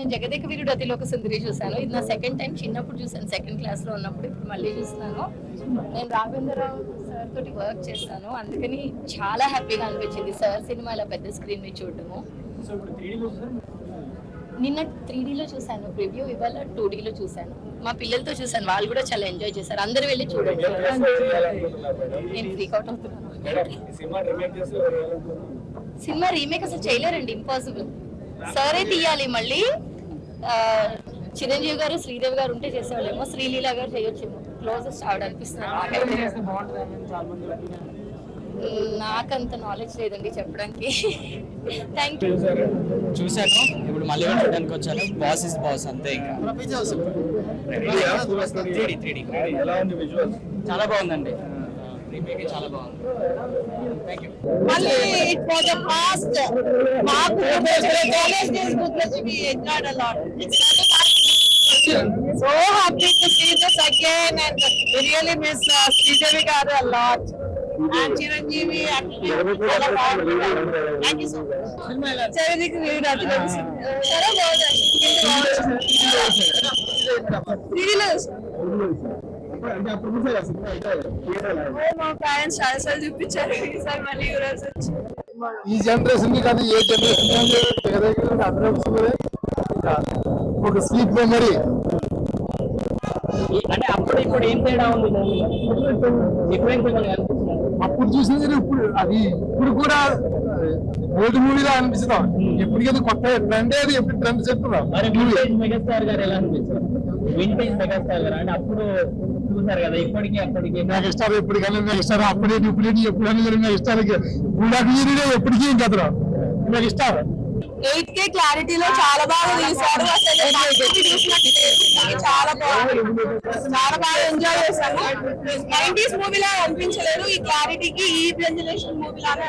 నేను జగదేక వీరుడు అతిలోక సుందరి చూసాను. ఇది నా సెకండ్ టైం. చిన్నప్పుడు చూసాను, సెకండ్ క్లాస్ లో ఉన్నప్పుడు. ఇప్పుడు మళ్ళీ చూస్తున్నాను. నేను రాఘవేంద్రరావు సార్ తోటి వర్క్ చేస్తాను, అందుకని చాలా హ్యాపీగా అనిపించింది సార్ సినిమా ఇలా పెద్ద స్క్రీన్ మీద చూడటము. నిన్న 3Dలో చూసాను ప్రివ్యూ, ఇవాళ 2Dలో చూసాను. మా పిల్లలతో చూసాను, వాళ్ళు కూడా చాలా ఎంజాయ్ చేశారు. అందరూ వెళ్ళి చూడండి. నేను ఫ్రీక్ అవుట్ అవుతున్నాను. సినిమా రీమేక్ అసలు చేయలేరండి, ఇంపాసిబుల్. సరే తీయాలి మళ్ళీ. చిరంజీవి గారు, శ్రీదేవి గారు ఉంటే చేసేవాళ్ళేమో, శ్రీలీల గారు చేయొచ్చేమో. క్లోజెస్ట్ ఆవిడ అనిపిస్తున్నారు. నాకంత నాలెడ్జ్ లేదండి చెప్పడానికి. Thank you. చూశాను, ఇప్పుడు మళ్ళీ చూడడానికి వచ్చాను. బాస్ ఇస్ బాస్ అంతే. ఇంకా చాలా బాగుందండి, రీమేక్ చాలా బాగుంది. మళ్ళీ ఇట్ వాస్ ద పాస్ట్. మాకు కాలేజ్ డేస్ గుర్తొచ్చి we enjoyed a lot. So happy to see this again, and we really miss Sridevi garu a lot. And Chiranjeevi actually చాలా బాగుంది. Thank you so much. Jagadeka Veerudu Athiloka Sundari చాలా బాగుంది. మా parents చాలాసార్లు చూపించారు, ఈసారి మళ్ళీ ఈ జనరేషన్ కి కానీ ఏ జనరేషన్ ఒక స్వీట్ మెమరీ. అంటే అప్పుడు ఇప్పుడు ఏం తేడా ఉంది? అప్పుడు చూసింది ఇప్పుడు అది ఇప్పుడు కూడా ఓల్డ్ మూవీలా అనిపిస్తున్నాం. ఎప్పటికైతే కొత్త ట్రెండ్, అది ఎప్పుడు ట్రెండ్ చెప్తున్నాం. మెగాస్టార్ గారు ఎలా అనిపిస్తారు? వింటేజ్ మెగాస్టార్ గారు అంటే అప్పుడు చూసారు కదా, ఇప్పటికీ అప్పటికి మెగాస్టార్ ఎప్పటికైనా మెగాస్టార్, అప్పుడే ఇప్పుడు ఎప్పుడైనా మెగాస్టార్ ఎప్పటికీ ఇంకా మెగాస్టార్. 8K క్లారిటీలో చాలా బాగా తీశారు. చాలా బాగుంది, చాలా బాగా ఎంజాయ్ చేశాను. 90s మూవీలా అనిపించలేదు ఈ క్లారిటీకి, ఈ జనరేషన్ మూవీలానే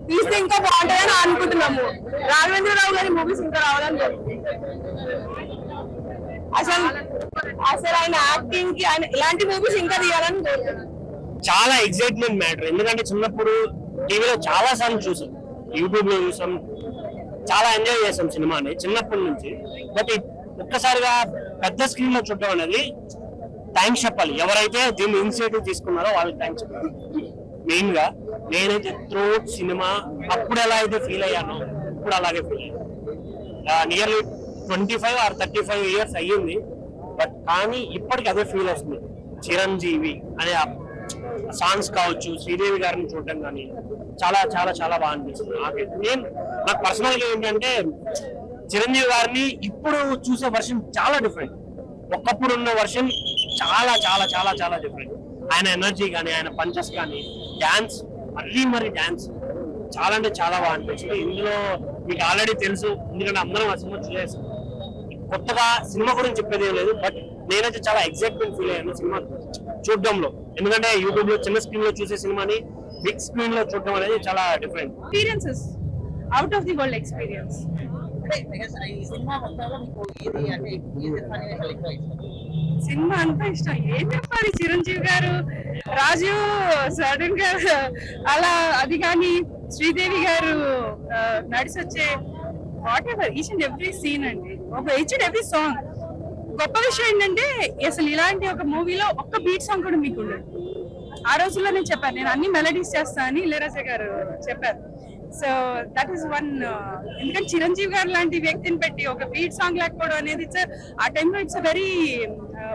తీస్తే ఇంకా బాగుంటుందని అనుకుంటున్నాము. రాఘవేంద్రరావు గారి మూవీస్ ఇంకా రావాలని అసలు ఆయన యాక్టింగ్ కి, ఆయన ఇలాంటి మూవీస్ ఇంకా తీయాలని కోరుతున్నాను. చాలా ఎక్సైట్మెంట్ మ్యాటర్. ఎందుకంటే చిన్నప్పుడు టీవీలో చాలా సార్లు చూసాం, యూట్యూబ్ లో చూసాం, చాలా ఎంజాయ్ చేసాం సినిమాని చిన్నప్పటి నుంచి. బట్ ఒక్కసారిగా పెద్ద స్క్రీన్ లో చూడటం అనేది థ్యాంక్స్ చెప్పాలి. ఎవరైతే దీన్ని ఇనిషియేటివ్ తీసుకున్నారో వాళ్ళకి థ్యాంక్స్ చెప్పాలి. మెయిన్ గా నేనైతే త్రూఅవుట్ సినిమా అప్పుడు ఎలా అయితే ఫీల్ అయ్యానో ఇప్పుడు అలాగే ఫీల్ అయ్యాను. నియర్లీ 25 or 35 years అయ్యింది, బట్ కానీ ఇప్పటికి అదే ఫీల్ వస్తుంది. చిరంజీవి అనే సాంగ్స్ కావచ్చు, శ్రీదేవి గారిని చూడటం కానీ చాలా చాలా చాలా బాగా అనిపిస్తుంది. నాకు పర్సనల్ గా ఏంటంటే చిరంజీవి గారిని ఇప్పుడు చూసే వర్షన్ చాలా డిఫరెంట్. ఒకప్పుడు ఉన్న వర్షన్ చాలా చాలా చాలా చాలా డిఫరెంట్. ఆయన ఎనర్జీ కానీ, ఆయన పంచెస్ కానీ, డాన్స్, మరీ డాన్స్ చాలా అంటే చాలా బాగా అనిపిస్తుంది. ఇందులో మీకు ఆల్రెడీ తెలుసు, ఎందుకంటే అందరం ఆ సినిమా చూసేసాం. కొత్తగా సినిమా గురించి చెప్పేది ఏం లేదు, బట్ నేనైతే చాలా ఎక్సైట్మెంట్ ఫీల్ అయ్యాను సినిమా చూడడంలో. ఎందుకంటే యూట్యూబ్ లో చిన్న స్క్రీన్ లో చూసే సినిమాని బిగ్ స్క్రీన్ లో చూడడం అనేది చాలా different. Experiences, out of the world experience. Cinema అంతా ఇష్టం. ఏం చెప్పాలి, చిరంజీవి గారు, రాజు సడన్ గా అలా అది కానీ, శ్రీదేవి గారు నడిచి వచ్చే whatever, each and every scene అండి, ఒక ఈచ్ అండ్ ఎవ్రీ సాంగ్. గొప్ప విషయం ఏంటంటే అసలు ఇలాంటి ఒక మూవీలో ఒక్క బీట్ సాంగ్ కూడా మీకు ఉండదు. ఆ రోజుల్లో నేను చెప్పాను, నేను అన్ని మెలడీస్ చేస్తా అని ఇళయరాజా గారు చెప్పారు. So that is one. ఎందుకంటే చిరంజీవి గారు లాంటి వ్యక్తిని పెట్టి ఒక బీట్ సాంగ్ లేకపోవడం అనేది ఆ టైంలో ఇట్స్ వెరీ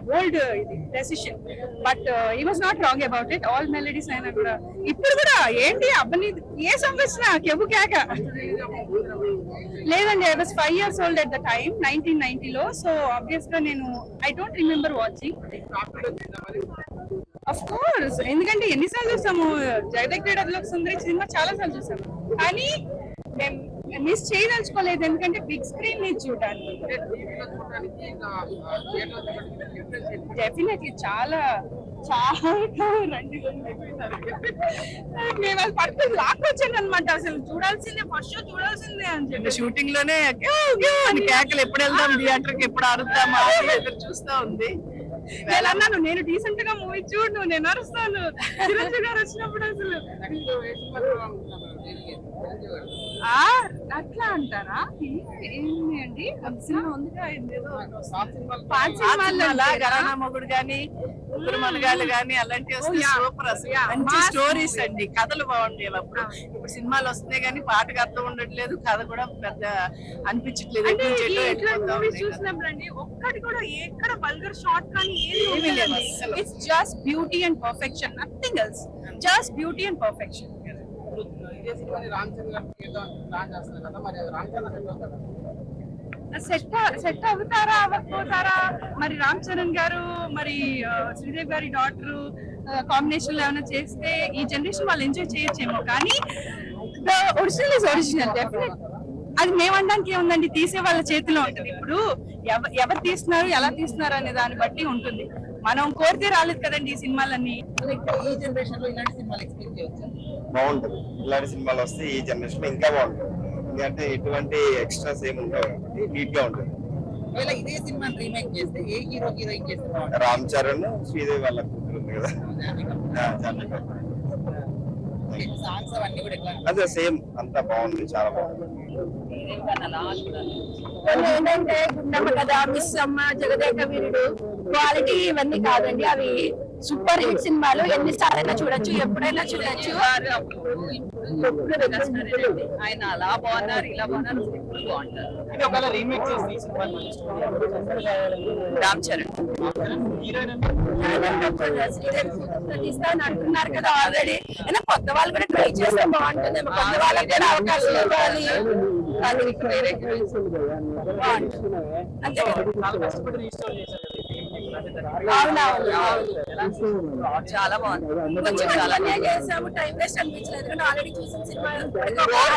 బోల్డ్ ఇది decision. But he was not wrong about it. All melodies అయినా కూడా ఇప్పుడు కూడా ఏంటి అబ్బని ఏ సాంగ్ వచ్చినా కెబు కేక లేదండి. I was 5 years old at the time, 1990లో. సో ఆబ్వియస్ గా నేను I don't remember watching. Of course, ఎందుకంటే ఎన్నిసార్లు చూసాము జగదేక వీరుడు అతిలోక సుందరి సినిమా, చాలా సార్లు చూసాము. కానీ మేము మిస్ చేయదలుచుకోలేదు, ఎందుకంటే బిగ్ స్క్రీన్ మీద చూడడానికి డెఫినెట్లీ చాలా చాలా రండి. మేము అది పట్టుకుని లాక్కొచ్చాను అనమాట. అసలు చూడాల్సిందే, ఫస్ట్ షో చూడాల్సిందే అని చెప్పి షూటింగ్ లోనే అని కేకలు, ఎప్పుడు వెళ్దాం థియేటర్ కి, ఎప్పుడు అరుద్దామా ఎదురు చూస్తా ఉంది. నేను అన్నాను, నేను డీసెంట్ గా మూవీ చూడు, నేను అరుస్తాను. చిరంజీవి గారు వచ్చినప్పుడు అసలు అట్లా అంటారా? ఏంటి అండి సినిమా ఉందిగా ఏదో గరానా మొగుడు గాని ముగ్గురు మనగాళ్ళు గాని అలాంటివి వస్తే సూపర్. అసలు మంచి స్టోరీస్ అండి, కథలు బాగుండేవి అప్పుడు. ఇప్పుడు సినిమాలు వస్తున్నాయి కానీ పాటకు అర్థం ఉండట్లేదు, కథ కూడా పెద్ద అనిపించట్లేదు. చూసినప్పుడు అండి ఒక్కటి కూడా ఎక్కడ వల్గర్ షార్ట్ కానీ ఏమీ లేదు. It's just beauty and perfection, nothing else, just beauty and perfection. Set అవుతారా అవ్వకపోతారా మరి? రామ్ చరణ్ గారు మరి శ్రీదేవి గారి డాక్టర్ కాంబినేషన్ లో ఏమైనా చేస్తే ఈ జనరేషన్ వాళ్ళు ఎంజాయ్ చేయొచ్చేమో, కానీ the original is original definite. అది మేమనడానికి ఏముందండి, తీసే వాళ్ళ చేతిలో ఉంటుంది. ఇప్పుడు ఎవరు తీస్తున్నారు ఎలా తీస్తున్నారు అనే దాన్ని బట్టి ఉంటుంది. మనం కోరితే రాలేదు కదండి ఈ సినిమాలన్నీ. ఈ జనరేషన్ లో ఇలాంటి సినిమాలు ఎక్స్పెక్ట్ చేయొచ్చు. బాగుంటుంది, ఇలాంటి సినిమాలు వస్తే ఈ జనరేషన్ లో ఇంకా బాగుంటుంది. ఎందుకంటే ఎటువంటి ఎక్స్ట్రాస్ ఏమి ఉండవు, నీట్ గా ఉంటుంది. ఒకవేళ ఇదే సినిమాని రీమేక్ చేస్తే ఏ హీరో హీరోయిన్ చేస్తే బాగుంటుంది? రామ్ చరణ్, శ్రీదేవి వాళ్ళ కూతురు ఉంది కదా, జాహ్నవి కపూర్. సాంగ్స్ అవన్నీ కూడా ఎట్లా అదే సేమ్, అంతా బాగుంది, చాలా బాగుంది. ఏంటంటే గుండమ్మ కథ, మిస్ అమ్మ, జగదేక వీరుడు, క్వాలిటీ ఇవన్నీ కాదండి, అవి సూపర్ హిట్ సినిమాలు. ఎన్నిసార్లు అయినా చూడొచ్చు, ఎప్పుడైనా చూడొచ్చు. ఆయన అలా బాగున్నారు, ఇలా బాగున్నారు, ఇప్పుడు బాగుంటారు. ఇది ఒకవేళ రీమేక్ చేస్తే ఈ సినిమా రామ్ చరణ్ తీస్తాను అంటున్నారు కదా ఆల్రెడీ. అయినా కొత్త వాళ్ళు కూడా ట్రై చేస్తే బాగుంటుంది, కొత్త వాళ్ళకి కూడా అవకాశం ఇవ్వాలి. అంతే చాలా బాగుంది. కొంచెం అలానే చేసాము, టైం వేస్ట్ అనిపించలేదు కానీ ఆల్రెడీ చూసిన సినిమా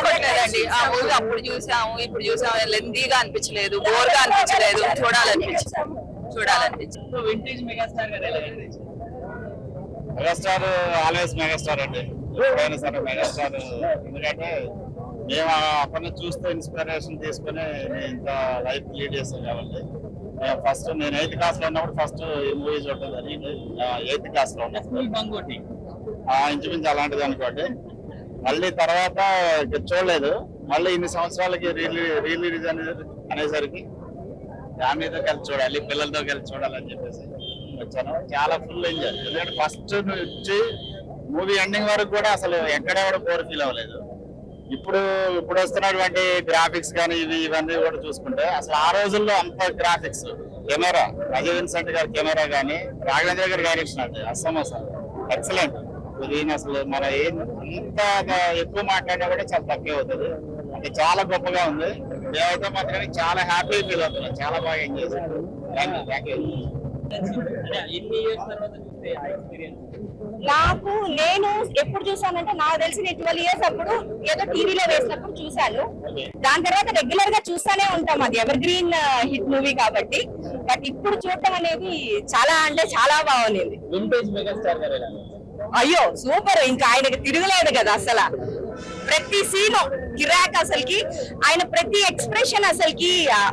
కొట్టలేదండి. ఆ మూవీ అప్పుడు చూసాము, ఇప్పుడు చూసాము, లెందీగా అనిపించలేదు, బోర్గా అనిపించలేదు, చూడాలనిపించింది. వింటేజ్ మెగాస్టార్ గారు ఎలా అనిపించింది? మెగాస్టార్ ఆల్వేస్ మెగాస్టార్ అండి, ఎప్పుడైనా సరే మెగాస్టార్. ఎందుకంటే మేము అప్పటి నుంచి చూస్తే ఇన్స్పిరేషన్ తీసుకుని ఇంత లైఫ్ లీడ్ చేస్తాం కాబట్టి. ఫస్ట్ నేను 8th క్లాస్ లో ఉన్నప్పుడు ఫస్ట్ ఈ మూవీ చూడటం జరిగింది. 8th క్లాస్ లో స్కూల్ బంగోటి ఇంచుమించు అలాంటిది అనుకోండి. మళ్ళీ తర్వాత చూడలేదు, మళ్ళీ ఇన్ని సంవత్సరాలకి రిలీజ్ అనేసరికి ఫ్యామిలీతో కలిసి చూడాలి, పిల్లలతో కలిసి చూడాలని చెప్పేసి వచ్చాను. చాలా ఫుల్ ఎంజాయ్. ఎందుకంటే ఫస్ట్ నుంచి మూవీ ఎండింగ్ వరకు కూడా అసలు ఎక్కడెక్కడ బోర్ ఫీల్ అవ్వలేదు. ఇప్పుడు వస్తున్నటువంటి గ్రాఫిక్స్ కానీ ఇవన్నీ కూడా చూసుకుంటే అసలు ఆ రోజుల్లో అంత గ్రాఫిక్స్, కెమెరా, అజయ్ విన్సెంట్ గారి కెమెరా కానీ, రాఘవేంద్ర గారి డైరెక్షన్ అంటే అసలు ఎక్సలెంట్. దీని అసలు మన ఎంత ఎక్కువ మాట్లాడినా కూడా చాలా తక్కువ అవుతుంది. అంటే చాలా గొప్పగా ఉంది. మేమైతే మాత్రమే చాలా హ్యాపీ ఫీల్ అవుతున్నాం, చాలా బాగా ఎంజాయ్ చేస్తాం. Thank you. ఎన్ని ఇయర్స్ తర్వాత చూస్తే ఆ ఎక్స్పీరియన్స్? నేను ఎప్పుడు చూసానంటే నాకు తెలిసిన 12 years అప్పుడు ఏదో టీవీలో వేసినప్పుడు చూసాను. దాని తర్వాత రెగ్యులర్ గా చూస్తానే ఉంటాం, అది ఎవర్ గ్రీన్ హిట్ మూవీ కాబట్టి. బట్ ఇప్పుడు చూడటం అనేది చాలా అంటే చాలా బాగుంది. వింటేజ్ మెగాస్టార్ గారు ఎలా? అయ్యో సూపర్, ఇంకా ఆయనకి తిరగలేదు కదా అసలు. ప్రతి సీను కిరాక్ అసలుకి, ఆయన ప్రతి ఎక్స్ప్రెషన్ అసలుకి,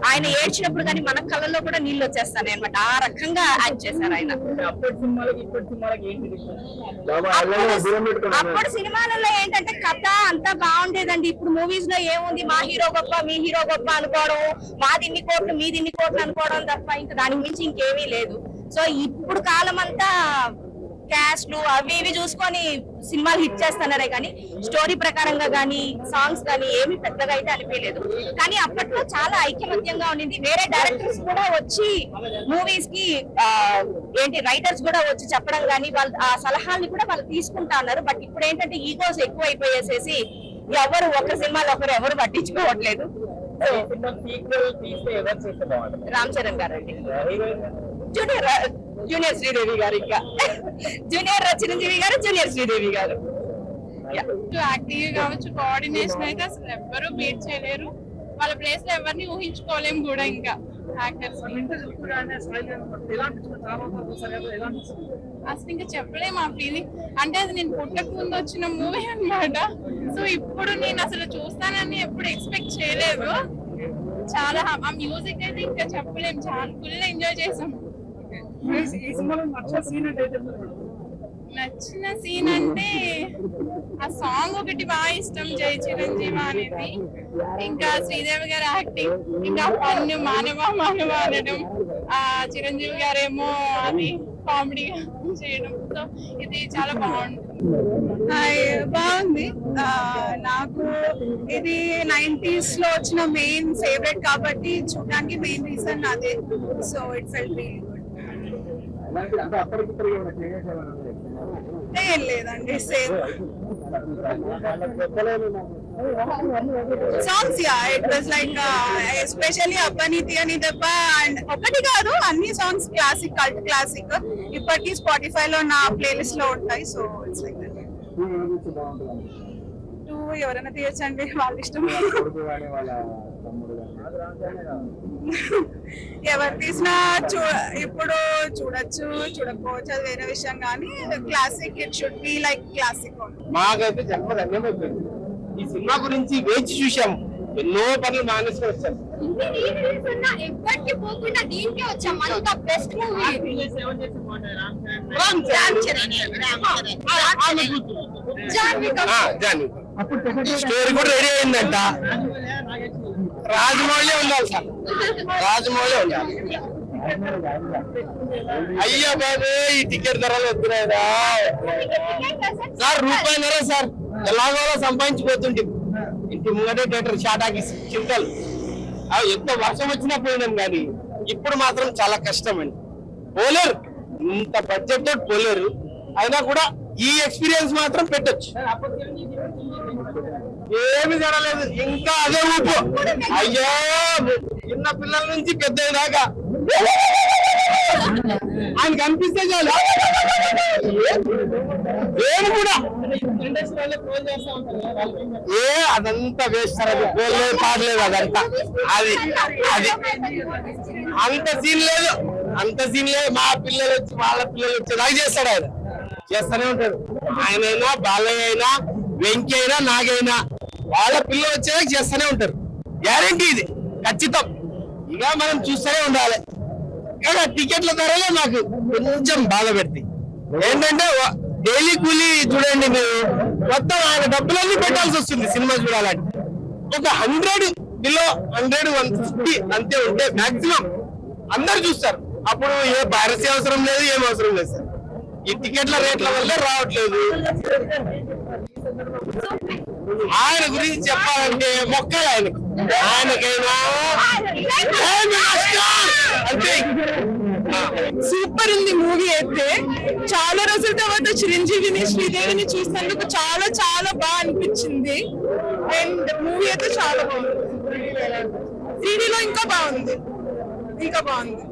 ఆయన ఏడ్చినప్పుడు కానీ మన కళ్ళల్లో కూడా నీళ్ళు వచ్చేస్తాయి అనమాట. ఆ రకంగా యాక్ట్ చేశారు ఆయన. అప్పటి సినిమాలకి ఇప్పటి సినిమాలకి ఏంటి డిఫరెన్స్? అప్పుడు సినిమాలలో ఏంటంటే కథ అంతా బాగుండేదండి. ఇప్పుడు మూవీస్ లో ఏముంది, మా హీరో గొప్ప, మీ హీరో గొప్ప అనుకోవడం, మాది ఇన్ని కోట్లు మీది ఇన్ని కోట్లు అనుకోవడం తప్ప ఇంకా దానికి మించి ఇంకేమీ లేదు. సో ఇప్పుడు కాలం అంతా క్యాస్ట్లు అవి ఇవి చూసుకొని సినిమాలు హిట్ చేస్తున్నారే కానీ స్టోరీ ప్రకారంగా కానీ సాంగ్స్ కానీ ఏమి పెద్దగా అయితే అనిపించలేదు. కానీ అప్పట్లో చాలా ఐకమత్యంగా ఉండింది. వేరే డైరెక్టర్స్ కూడా వచ్చి మూవీస్ కి రైటర్స్ కూడా వచ్చి చెప్పడం కానీ వాళ్ళ ఆ సలహాలని కూడా వాళ్ళు తీసుకుంటా ఉన్నారు. బట్ ఇప్పుడు ఏంటంటే ఈగోస్ ఎక్కువ అయిపోయేసేసి ఎవరు ఒక సినిమాలో ఎవరు పట్టించుకోవట్లేదు. రామ్ చరణ్ గారు అండి, జూనియర్ శ్రీదేవి గారు, ఇంకా జూనియర్ చిరంజీవి గారు, జూనియర్ శ్రీదేవి గారు. యాక్టింగ్ కావచ్చు, కోఆర్డినేషన్ అయితే అసలు ఎవ్వరు బీట్ చేయలేరు. వాళ్ళ ప్లేస్ లో ఎవరిని ఊహించుకోలేము కూడా. ఇంకా యాక్టర్స్ అసలు ఇంకా చెప్పలేము ఆ ఫీలింగ్. అంటే అది నేను పుట్టక ముందు వచ్చిన మూవీ అన్నమాట. సో ఇప్పుడు నేను అసలు చూస్తానని ఎప్పుడు ఎక్స్పెక్ట్ చేయలేదు. చాలా ఆ మ్యూజిక్ అయితే ఇంకా చెప్పలేము, చాలా ఫుల్ ఎంజాయ్ చేసాం. నచ్చిన సీన్ అంటే ఆ సాంగ్ ఒకటి బాగా ఇష్టం, జై చిరంజీవ అనేది. ఇంకా శ్రీదేవి గారి యాక్టింగ్, ఇంకా పన్ను మానవ మానవ అనడం, ఆ చిరంజీవి గారేమో అది కామెడీ చేయడం. సో ఇది చాలా బాగుంది. నాకు ఇది 90s లో వచ్చిన మెయిన్ ఫేవరెట్ కాబట్టి చూడడానికి మెయిన్ రీజన్ అదే. So it felt really good. ఏం లేదండి, same songs. Yeah, it was like especially అబ్బనీతి అని దెబ్బ అండ్ ఒకటి కాదు, అన్ని సాంగ్స్ క్లాసిక్, కల్ట్ క్లాసిక్. ఇప్పటికీ స్పాటిఫై లో నా ప్లేలిస్ట్ లో ఉంటాయి. So it's like that. ఎవరైనా తీయచ్చండి, వాళ్ళ ఇష్టం. ఎవరు తీసినా ఇప్పుడు చూడొచ్చు, చూడకపోవచ్చు, అది వేరే విషయం. కానీ classic, it should be like classic. మాకైతే జన్మధన్యమైపోయింది. ఈ సినిమా గురించి వేచి చూసాము, ఎన్నో పనులు మానేసి వచ్చాము. ఎప్పటికీ పోకుండా దీనికే వచ్చాం. అంత బెస్ట్ మూవీ. స్టోరీ కూడా రెడీ అయిందంట. రాజమౌళి ఉండాలి సార్, రాజమౌళి ఉండాలి. అయ్యా బాబు, ఈ టికెట్ ధరలు వస్తున్నాయా సార్? రూపాయన్నర సార్, ఎలాగో సంపాదించిపోతుంటే. ఇంటి ముంగటే థియేటర్ షాటాకి చింతలు. అవి ఎంత వర్షం వచ్చినా పోయినాం, కానీ ఇప్పుడు మాత్రం చాలా కష్టం అండి. పోలేరు, ఇంత బడ్జెట్ తోటి పోలేరు. అయినా కూడా ఈ ఎక్స్పీరియన్స్ మాత్రం పెట్టొచ్చు. ఏమి జరగలేదు, ఇంకా అదే ఊపు. అయ్యో, చిన్న పిల్లల నుంచి పెద్ద దాకా ఆయన కనిపిస్తే చాలు. ఏమి కూడా అదంతా వేస్తారు, అది పోలేదు, పాడలేదు, అదంతా అది అది అంత సీన్ లేదు, అంత సీన్ లేదు. మా పిల్లలు వచ్చి వాళ్ళ పిల్లలు వచ్చేదాకా చేస్తాడు ఆయన, చేస్తూనే ఉంటాడు. ఆయనైనా, బాలయ్య అయినా, వెంకీ అయినా, నాగైనా వాళ్ళ పిల్లలు వచ్చేదాకా చేస్తూనే ఉంటారు. గ్యారంటీ ఇది, ఖచ్చితం. ఇక మనం చూస్తూనే ఉండాలి. కానీ టికెట్ల ధరలే నాకు కొంచెం బాధ పెడతాయి. ఏంటంటే డైలీ కూలీ చూడండి మీరు, మొత్తం ఆయన డబ్బులన్నీ పెట్టాల్సి వస్తుంది సినిమా చూడాలంటే. ఒక 100 బిలో 100, 150 అంతే ఉంటే మాక్సిమం అందరు చూస్తారు. అప్పుడు ఏ పైరసీ అవసరం లేదు, ఏం అవసరం లేదు సార్. ఈ టికెట్ల రేట్ల వల్ల రావట్లేదు. ఆయన గురించి చెప్పాలంటే మొక్కలు ఆయనకు, ఆయనకైనా అంటే సూపర్ ఉంది మూవీ. అయితే చాలా రోజుల తర్వాత చిరంజీవిని, శ్రీదేవిని చూసినందుకు చాలా చాలా బాగా అనిపించింది. అండ్ మూవీ అయితే చాలా బాగుంది. 3Dలో ఇంకా బాగుంది, ఇంకా బాగుంది.